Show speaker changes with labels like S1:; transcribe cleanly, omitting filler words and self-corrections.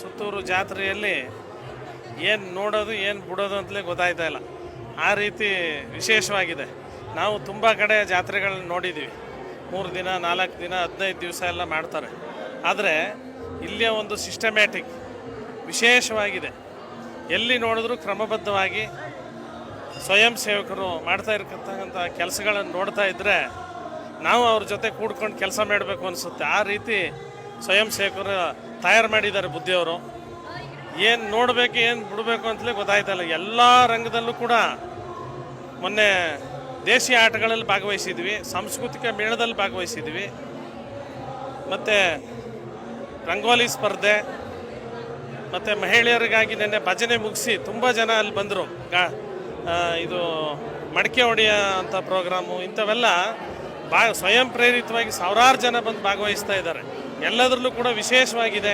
S1: ಸುತ್ತೂರು ಜಾತ್ರೆಯಲ್ಲಿ ಏನು ನೋಡೋದು ಏನು ಬಿಡೋದು ಅಂತಲೇ ಗೊತ್ತಾಯ್ತಾ ಇಲ್ಲ. ಆ ರೀತಿ ವಿಶೇಷವಾಗಿದೆ. ನಾವು ತುಂಬ ಕಡೆ ಜಾತ್ರೆಗಳನ್ನ ನೋಡಿದ್ದೀವಿ. 3 ದಿನ 4 ದಿನ 15 ದಿವಸ ಎಲ್ಲ ಮಾಡ್ತಾರೆ. ಆದರೆ ಇಲ್ಲಿಯ ಒಂದು ಸಿಸ್ಟಮ್ಯಾಟಿಕ್ ವಿಶೇಷವಾಗಿದೆ. ಎಲ್ಲಿ ನೋಡಿದ್ರೂ ಕ್ರಮಬದ್ಧವಾಗಿ ಸ್ವಯಂ ಸೇವಕರು ಮಾಡ್ತಾ ಇರತಕ್ಕಂಥ ಕೆಲಸಗಳನ್ನು ನೋಡ್ತಾ ಇದ್ದರೆ ನಾವು ಅವ್ರ ಜೊತೆ ಕೂಡ್ಕೊಂಡು ಕೆಲಸ ಮಾಡಬೇಕು ಅನಿಸುತ್ತೆ. ಆ ರೀತಿ ಸ್ವಯಂ ಸೇವಕರು ತಯಾರು ಮಾಡಿದ್ದಾರೆ ಬುದ್ಧಿಯವರು. ಏನು ನೋಡಬೇಕು ಏನು ಬಿಡಬೇಕು ಅಂತಲೇ ಗೊತ್ತಾಯ್ತಲ್ಲ. ಎಲ್ಲ ರಂಗದಲ್ಲೂ ಕೂಡ ಮೊನ್ನೆ ದೇಶೀಯ ಆಟಗಳಲ್ಲಿ ಭಾಗವಹಿಸಿದ್ವಿ, ಸಾಂಸ್ಕೃತಿಕ ಮೇಳದಲ್ಲಿ ಭಾಗವಹಿಸಿದ್ವಿ, ಮತ್ತು ರಂಗೋಲಿ ಸ್ಪರ್ಧೆ, ಮತ್ತು ಮಹಿಳೆಯರಿಗಾಗಿ ನೆನ್ನೆ ಭಜನೆ ಮುಗಿಸಿ ತುಂಬ ಜನ ಅಲ್ಲಿ ಬಂದರು. ಇದು ಮಡಿಕೆ ಹೊಡೆಯ ಅಂಥ ಪ್ರೋಗ್ರಾಮು ಇಂಥವೆಲ್ಲ ಸ್ವಯಂ ಪ್ರೇರಿತವಾಗಿ ಸಾವಿರಾರು ಜನ ಬಂದು ಭಾಗವಹಿಸ್ತಾ ಇದ್ದಾರೆ. ಎಲ್ಲದರಲ್ಲೂ ಕೂಡ ವಿಶೇಷವಾಗಿದೆ.